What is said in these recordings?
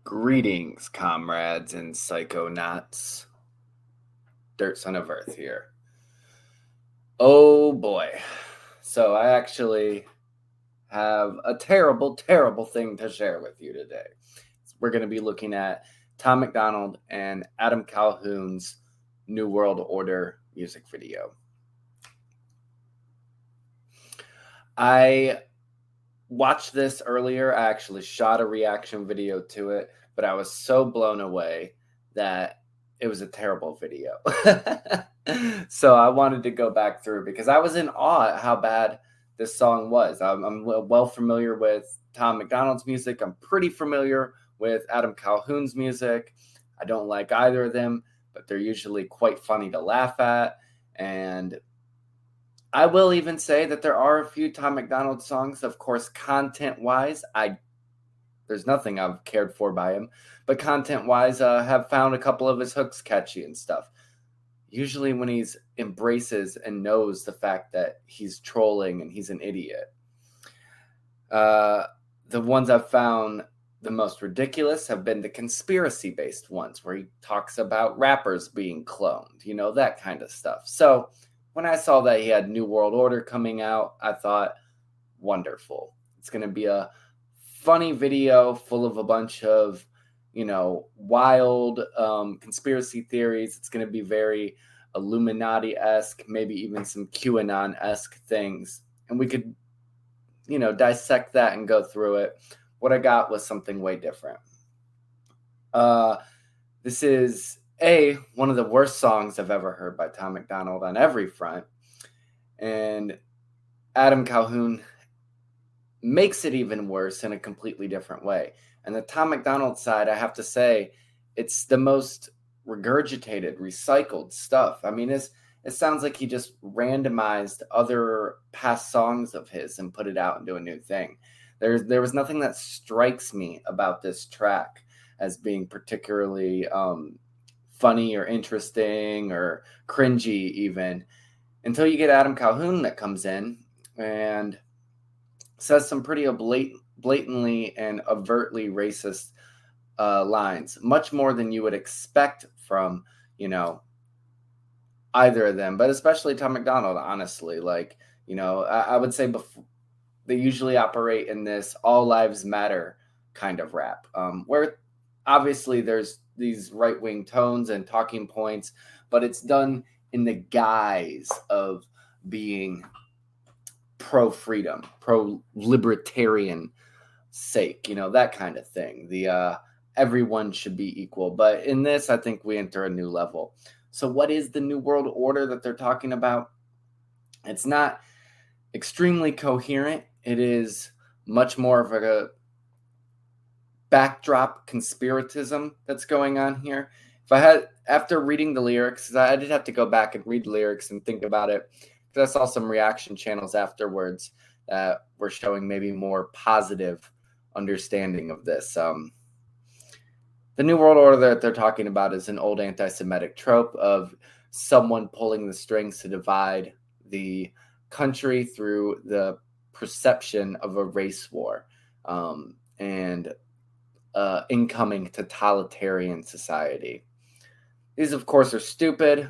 Greetings, comrades and psychonauts. Dirt Son of Earth here. Oh boy. So I actually have a terrible, terrible thing to share with you today. We're going to be looking at Tom MacDonald and Adam Calhoun's New World Order music video. I watched this earlier. I actually shot a reaction video to it, but I was so blown away that it was a terrible video. So I wanted to go back through because I was in awe at how bad this song was. I'm well familiar with Tom MacDonald's music. I'm pretty familiar with Adam Calhoun's music. I don't like either of them, but they're usually quite funny to laugh at. And I will even say that there are a few Tom MacDonald songs, of course, content-wise. There's nothing I've cared for by him, but content-wise, have found a couple of his hooks catchy and stuff. Usually when he's embraces and knows the fact that he's trolling and he's an idiot. The ones I've found the most ridiculous have been the conspiracy-based ones, where he talks about rappers being cloned, that kind of stuff. So when I saw that he had New World Order coming out, I thought, wonderful. It's going to be a funny video full of a bunch of, wild conspiracy theories. It's going to be very Illuminati-esque, maybe even some QAnon-esque things. And we could, dissect that and go through it. What I got was something way different. This is one of the worst songs I've ever heard by Tom MacDonald on every front. And Adam Calhoun makes it even worse in a completely different way. And the Tom MacDonald side, I have to say, it's the most regurgitated, recycled stuff. I mean, it sounds like he just randomized other past songs of his and put it out and do a new thing. There was nothing that strikes me about this track as being particularly funny or interesting or cringy even, until you get Adam Calhoun that comes in and says some pretty blatantly and overtly racist lines, much more than you would expect from, either of them, but especially Tom MacDonald, honestly. I would say before, they usually operate in this all lives matter kind of rap, where obviously there's these right-wing tones and talking points, but it's done in the guise of being pro-freedom, pro-libertarian sake, that kind of thing. The everyone should be equal. But in this, I think we enter a new level. So what is the New World Order that they're talking about? It's not extremely coherent. It is much more of a backdrop conspiratism that's going on here. After reading the lyrics, I did have to go back and read the lyrics and think about it, because I saw some reaction channels afterwards that were showing maybe more positive understanding of this. The New World Order that they're talking about is an old anti-Semitic trope of someone pulling the strings to divide the country through the perception of a race war and incoming totalitarian society. These, of course, are stupid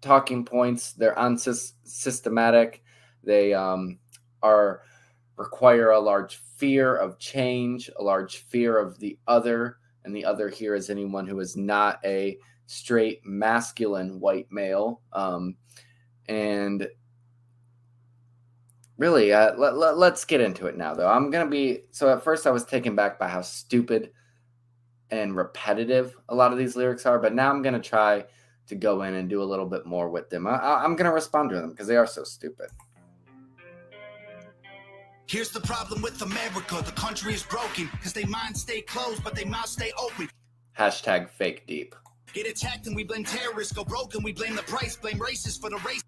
talking points. They're unsystematic. They require a large fear of change, a large fear of the other. And the other here is anyone who is not a straight masculine white male. And really, let's get into it now, though. So at first I was taken back by how stupid and repetitive a lot of these lyrics are, but now I'm going to try to go in and do a little bit more with them. I'm going to respond to them because they are so stupid. Here's the problem with America. The country is broken because they minds stay closed, but they mouths stay open. Hashtag fake deep. Get attacked and we blame terrorists. Go broke and we blame the price. Blame racists for the race.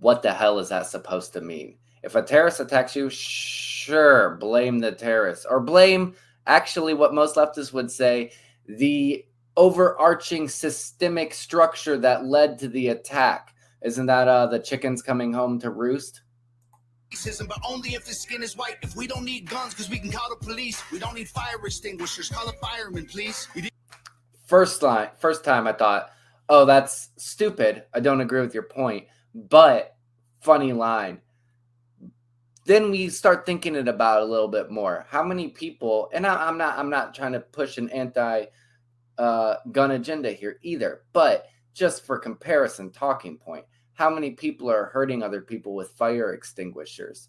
What the hell is that supposed to mean? If a terrorist attacks you, sure, blame the terrorist. Or blame, actually, what most leftists would say, the overarching systemic structure that led to the attack. Isn't that the chickens coming home to roost? racism, but only if his skin is white. If we don't need guns, because we can call the police. We don't need fire extinguishers. Call a fireman, please. First time I thought, oh, that's stupid. I don't agree with your point, but funny line. Then we start thinking it about a little bit more. How many people, and I'm not trying to push an anti gun agenda here either, but just for comparison talking point, how many people are hurting other people with fire extinguishers?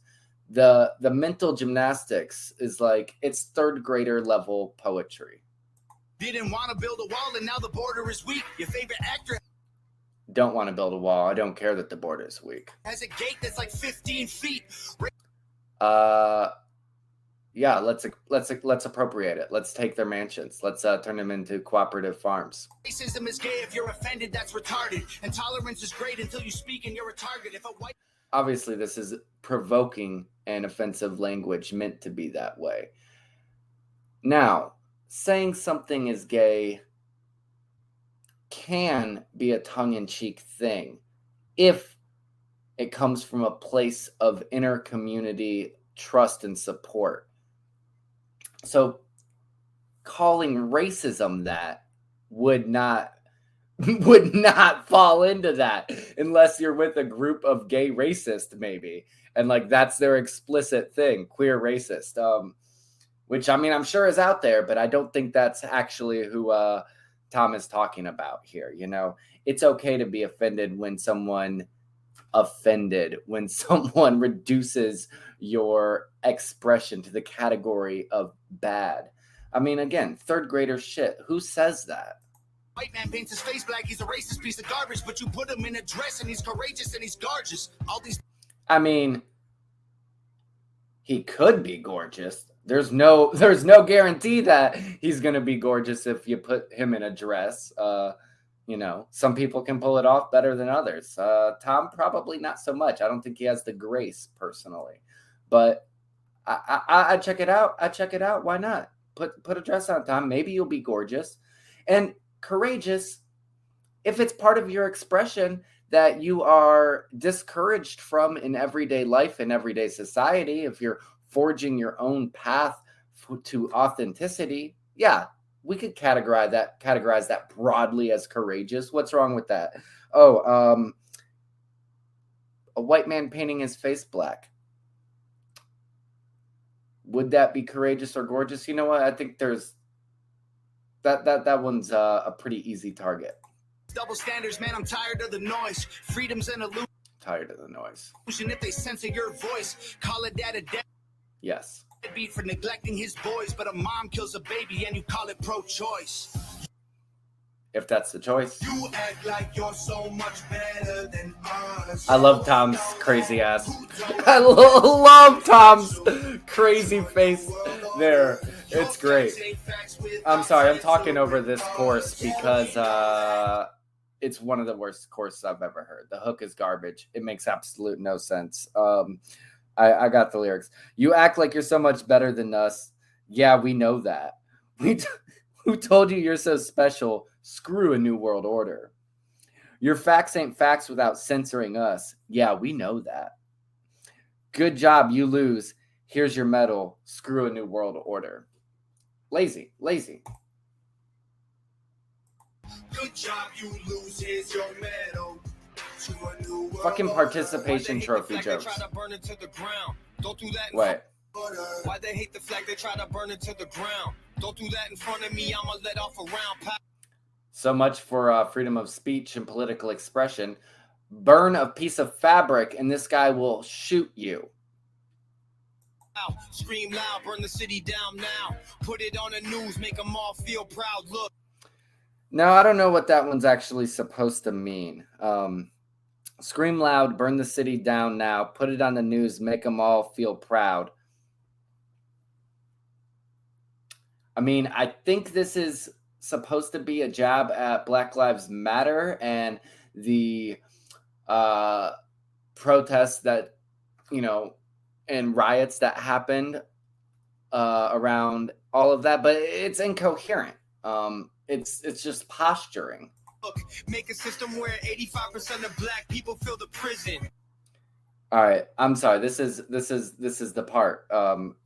The mental gymnastics is like, it's third grader level poetry. Didn't want to build a wall and now the border is weak. Your favorite actor don't want to build a wall. I don't care that the border is weak. Has a gate that's like 15 feet. Yeah, let's appropriate it. Let's take their mansions. Let's turn them into cooperative farms. Racism is gay. If you're offended, that's retarded. And tolerance is great until you speak and you're a target. If a white... Obviously, this is provoking and offensive language meant to be that way. Now, saying something is gay can be a tongue-in-cheek thing if it comes from a place of inner community trust and support. So calling racism that would not fall into that unless you're with a group of gay racists, maybe. And like, that's their explicit thing, queer racist. Which, I mean, I'm sure is out there, but I don't think that's actually who Tom is talking about here. You know, it's okay to be offended when someone reduces your expression to the category of bad. I mean, again, third grader shit. Who says that? White man paints his face black. He's a racist piece of garbage, but you put him in a dress and he's courageous and he's gorgeous. All these... I mean, he could be gorgeous. There's no guarantee that he's going to be gorgeous if you put him in a dress. You know, some people can pull it off better than others. Tom, probably not so much. I don't think he has the grace personally, but I check it out. Why not? Put a dress on, Tom. Maybe you'll be gorgeous and courageous. If it's part of your expression that you are discouraged from in everyday life, in everyday society, if you're forging your own path to authenticity, yeah, we could categorize that broadly as courageous. What's wrong with that? A white man painting his face black. Would that be courageous or gorgeous? You know what? I think there's that one's a pretty easy target. Double standards, man. I'm tired of the noise. Freedom's an illusion. Tired of the noise. If they censor your voice, call it that a death. Yes. Beat for neglecting his boys, but a mom kills a baby and you call it pro-choice. If that's the choice. You act like you're so much better than us. I love Tom's crazy ass. I love Tom's crazy face there. It's great. I'm sorry, I'm talking over this chorus because it's one of the worst choruses I've ever heard. The hook is garbage. It makes absolute no sense. I got the lyrics. You act like you're so much better than us. Yeah, we know that. Who told you you're so special? Screw a new world order. Your facts ain't facts without censoring us. Yeah, we know that. Good job, you lose. Here's your medal. Screw a new world order. Lazy. Good job, you lose. Here's your medal. Fucking participation trophy jokes. Wait. Why they hate the flag? They try to burn it to the ground. Don't do that in front of me. I'ma let off a round. So much for freedom of speech and political expression. Burn a piece of fabric and this guy will shoot you. Scream loud, burn the city down now. Put it on the news, make them all feel proud. Look. Now, I don't know what that one's actually supposed to mean. Scream loud, burn the city down now. Put it on the news, make them all feel proud. I mean, I think this is supposed to be a jab at Black Lives Matter and the protests that, you know, and riots that happened around all of that, but it's incoherent. It's just posturing. Look, make a system where 85% of black people fill the prison. All right, I'm sorry. This is the part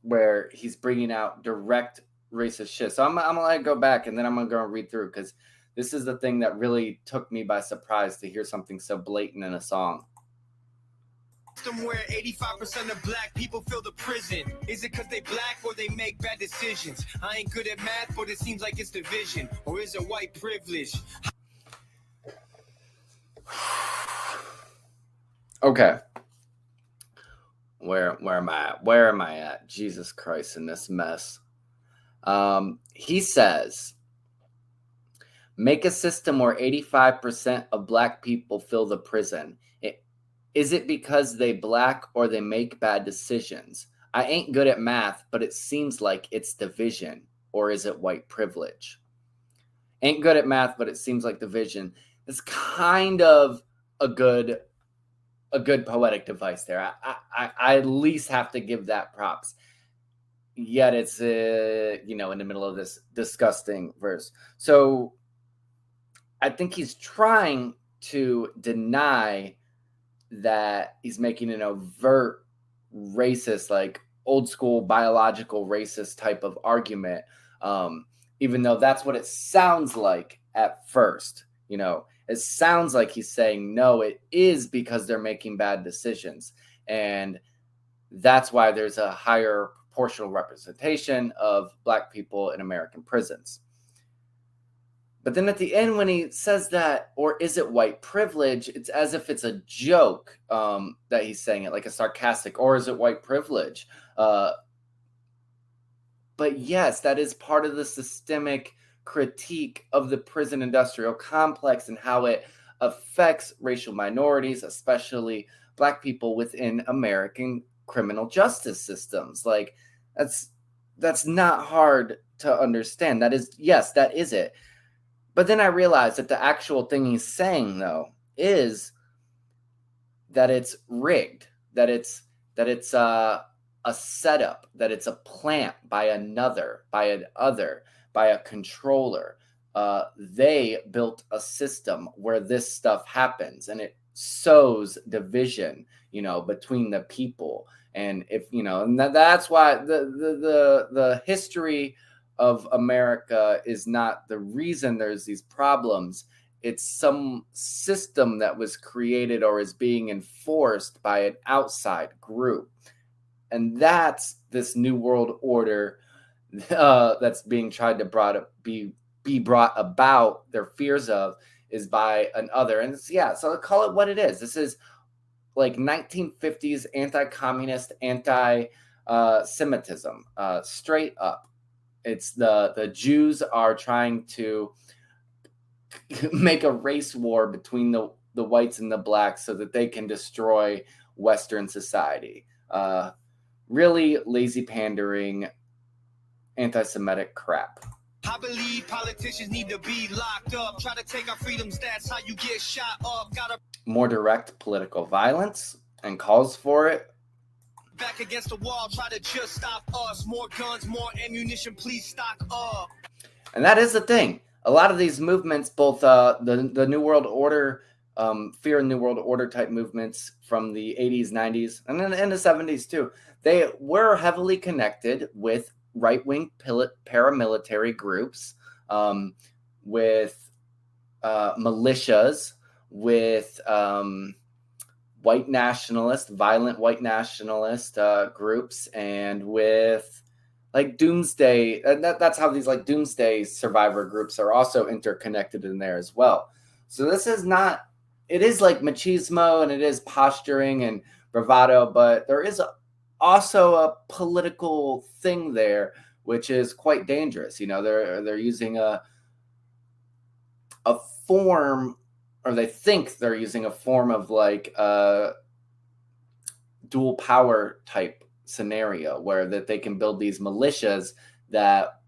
where he's bringing out direct racist shit. So I'm gonna let it go back, and then I'm gonna go and read through, because this is the thing that really took me by surprise, to hear something so blatant in a song. Where 85% of black people fill the prison. Is it because they black or they make bad decisions? I ain't good at math, but it seems like it's division. Or is it white privilege? Okay. Where am I at? Where am I at? Jesus Christ, in this mess. He says, make a system where 85% of black people fill the prison. Is it because they black or they make bad decisions? I ain't good at math, but it seems like it's division. Or is it white privilege? Ain't good at math, but it seems like division. It's kind of a good poetic device there. I at least have to give that props. Yet it's in the middle of this disgusting verse. So I think he's trying to deny that he's making an overt racist, like old school biological racist type of argument, even though that's what it sounds like at first. It sounds like he's saying, no, it is because they're making bad decisions, and that's why there's a higher proportional representation of black people in American prisons. But then at the end, when he says that, or is it white privilege, it's as if it's a joke, that he's saying it, like a sarcastic, or is it white privilege? But yes, that is part of the systemic critique of the prison industrial complex and how it affects racial minorities, especially black people within American criminal justice systems. Like, that's not hard to understand. That is it. But then I realized that the actual thing he's saying, though, is that it's rigged, that it's a setup, that it's a plant by a controller. They built a system where this stuff happens, and it sows division, between the people. And that's why the history of America is not the reason there's these problems. It's some system that was created or is being enforced by an outside group. And that's this new world order that's being tried to be brought about. Their fears of is by an other. And so I'll call it what it is. This is like 1950s anti-communist, anti-Semitism, straight up. It's the Jews are trying to make a race war between the whites and the blacks so that they can destroy Western society. Really lazy pandering, anti-Semitic crap. I believe politicians need to be locked up. Try to take our freedoms, that's how you get shot up. More direct political violence and calls for it. Back against the wall, try to just stop us. More guns, more ammunition, please stock up. And that is the thing. A lot of these movements, both the New World Order, fear and New World Order type movements from the 80s, 90s, and then in the 70s too, they were heavily connected with right-wing paramilitary groups, with militias, with violent white nationalist groups, and with like doomsday. And that's how these like doomsday survivor groups are also interconnected in there as well. So this is not, it is like machismo and it is posturing and bravado, but there is also a political thing there, which is quite dangerous. They're using a form, or they think they're using a form of like a dual power type scenario, where that they can build these militias that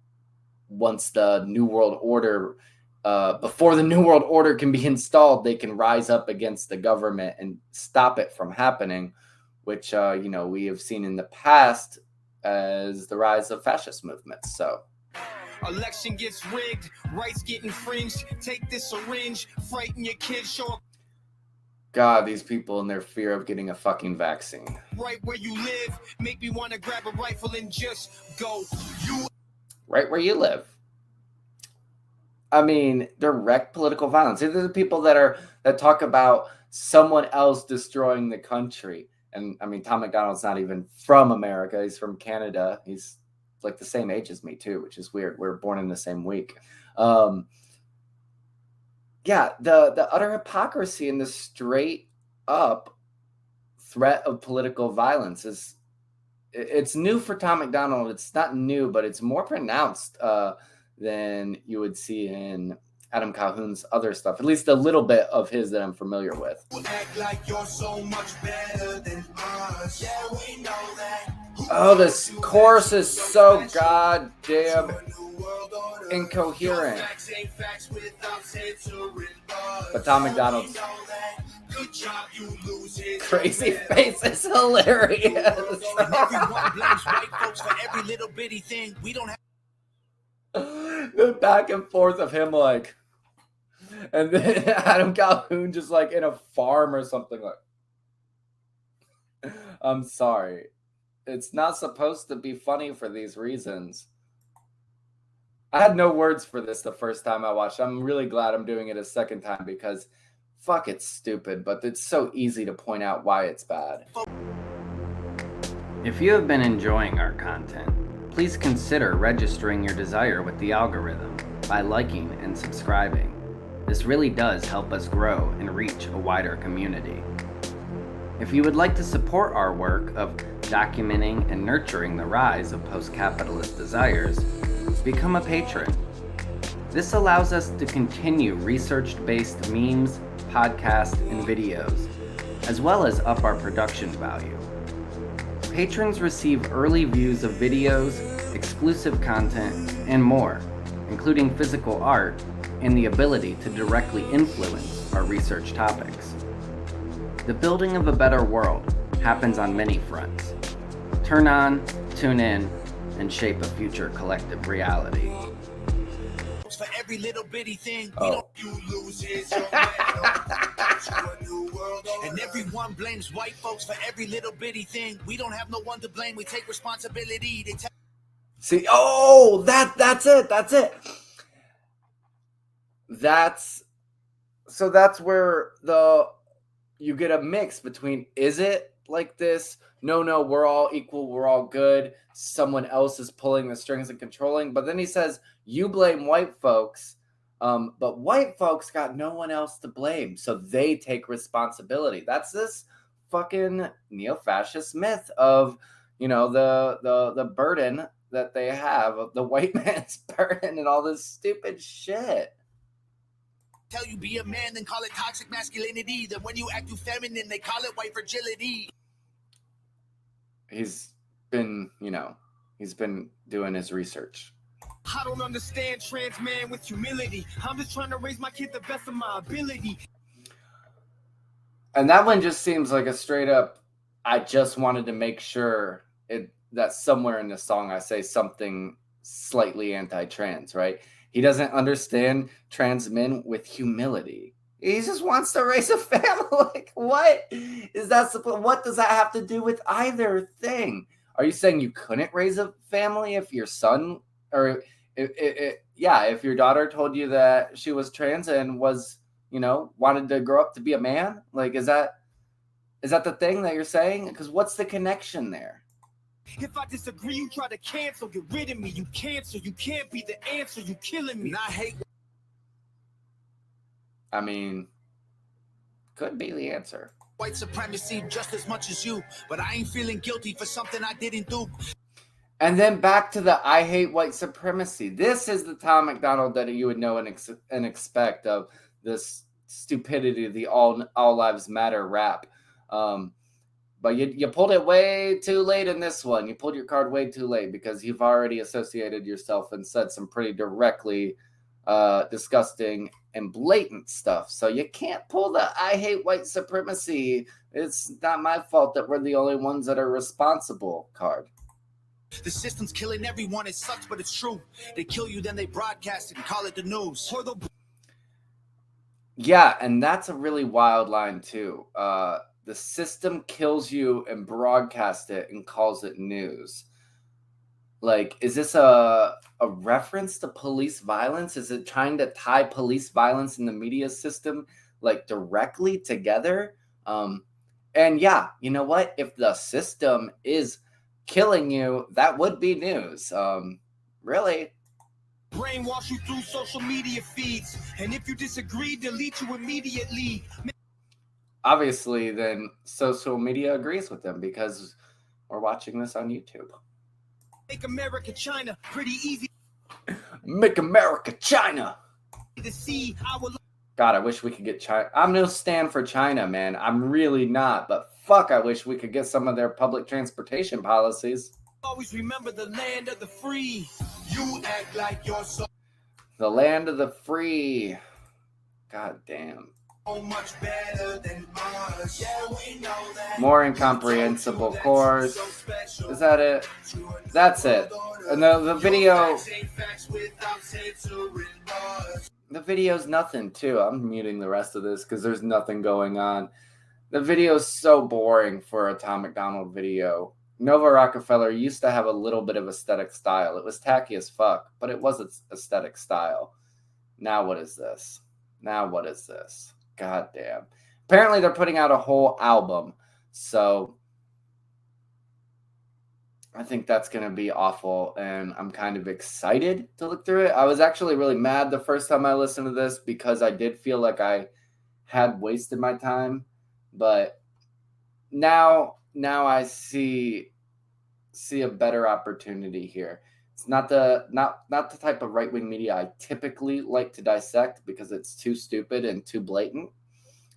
once the New World Order, before the New World Order can be installed, they can rise up against the government and stop it from happening, which we have seen in the past as the rise of fascist movements. So election gets rigged, rights get infringed. Take this syringe, frighten your kids, show. God, these people and their fear of getting a fucking vaccine. Right where you live, make me want to grab a rifle and just go. Right where you live. I mean, direct political violence. These are the people that talk about someone else destroying the country. And I mean, Tom MacDonald's not even from America. He's from Canada. He's like the same age as me too, which is weird. We were born in the same week. Yeah, the utter hypocrisy and the straight up threat of political violence it's new for Tom MacDonald. It's not new, but it's more pronounced than you would see in Adam Calhoun's other stuff, at least a little bit of his that I'm familiar with. Act like you're so much better than us. Yeah, we know that. Oh, this chorus is so goddamn incoherent. But Tom MacDonald's crazy face is hilarious. The back and forth of him like, and then Adam Calhoun just like in a farm or something like, I'm sorry. It's not supposed to be funny for these reasons. I had no words for this the first time I watched. I'm really glad I'm doing it a second time because fuck, it's stupid, but it's so easy to point out why it's bad. If you have been enjoying our content, please consider registering your desire with the algorithm by liking and subscribing. This really does help us grow and reach a wider community. If you would like to support our work of documenting and nurturing the rise of post-capitalist desires, become a patron. This allows us to continue research-based memes, podcasts, and videos, as well as up our production value. Patrons receive early views of videos, exclusive content, and more, including physical art and the ability to directly influence our research topics. The building of a better world happens on many fronts. Turn on, tune in, and shape a future collective reality. For every little bitty thing, you lose his and everyone blames white folks for every little bitty thing. We don't have no one to blame. We take responsibility. See, that's it. That's where you get a mix between, is it like this? No, we're all equal, we're all good. Someone else is pulling the strings and controlling. But then he says, you blame white folks, but white folks got no one else to blame, so they take responsibility. That's this fucking neo-fascist myth of, the burden that they have, of the white man's burden and all this stupid shit. Tell you be a man, then call it toxic masculinity. Then when you act too feminine, they call it white fragility. He's been doing his research. I don't understand trans man with humility. I'm just trying to raise my kid the best of my ability. And that one just seems like a straight up, I just wanted to make sure that somewhere in the song I say something slightly anti-trans, right? He doesn't understand trans men with humility. He just wants to raise a family. Like, what is that? What does that have to do with either thing? Are you saying you couldn't raise a family if your son, or if your daughter told you that she was trans and was, wanted to grow up to be a man? Like, is that the thing that you're saying? Because what's the connection there? If I disagree, you try to cancel, get rid of me. You cancel, you can't be the answer. You killing me. And I hate. I mean, could be the answer. White supremacy just as much as you, but I ain't feeling guilty for something I didn't do. And then back to the I hate white supremacy. This is the Tom MacDonald that you would know and expect of this stupidity, the all lives matter rap. But you pulled it way too late in this one. You pulled your card way too late because you've already associated yourself and said some pretty directly disgusting and blatant stuff. So you can't pull the I hate white supremacy. It's not my fault that we're the only ones that are responsible card. The system's killing everyone. It sucks, but it's true. They kill you, then they broadcast it and call it the news. Yeah, and that's a really wild line too. The system kills you and broadcasts it and calls it news. Like, is this a reference to police violence? Is it trying to tie police violence in the media system like directly together? And yeah, you know what? If the system is killing you, that would be news. Really? Brainwash you through social media feeds, and if you disagree, delete you immediately. Obviously, then social media agrees with them because we're watching this on YouTube. Make America China pretty easy. Make America China. To see our God, I wish we could get China. I'm no stand for China, man. I'm really not. But fuck, I wish we could get some of their public transportation policies. always remember the land of the free. You act like you're so The land of the free. God damn. much better than us. Yeah, we know that. More incomprehensible chorus. Is that it? That's it. And the video. The video's nothing too. I'm muting the rest of this because there's nothing going on. The video's so boring for a Tom MacDonald video. Nova Rockefeller used to have a little bit of aesthetic style. It was tacky as fuck, but it was its aesthetic style. Now what is this? Now what is this? God damn. Apparently they're putting out a whole album. So I think that's going to be awful. And I'm kind of excited to look through it. I was actually really mad the first time I listened to this because I did feel like I had wasted my time. But now I see a better opportunity here. It's not the type of right-wing media I typically like to dissect because it's too stupid and too blatant.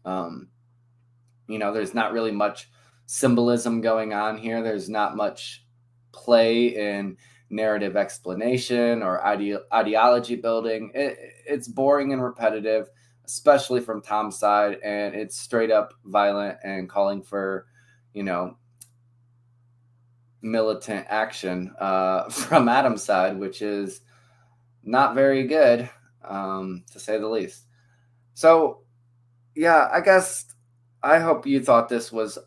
There's not really much symbolism going on here. There's not much play in narrative explanation or ideology building. It's boring and repetitive, especially from Tom's side, and it's straight up violent and calling for, militant action from Adam's side, which is not very good, to say the least. So, yeah, I guess I hope you thought this was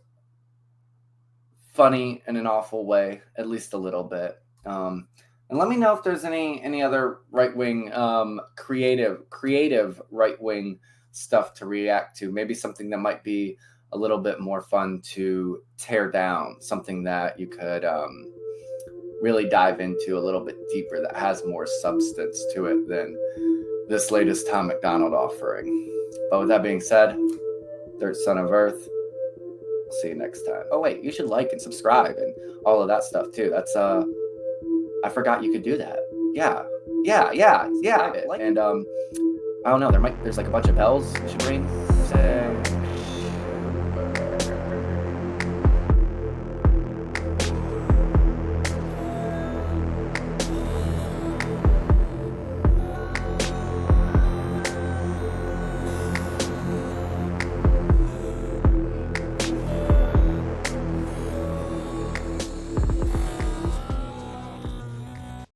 funny in an awful way, at least a little bit. And let me know if there's any other right-wing, creative right-wing stuff to react to. Maybe something that might be a little bit more fun to tear down, something that you could really dive into a little bit deeper that has more substance to it than this latest Tom MacDonald offering. But with that being said, Third Son of Earth, we'll see you next time. Oh wait, you should like and subscribe and all of that stuff too. That's I forgot you could do that. Yeah. And I don't know, there's like a bunch of bells you should ring.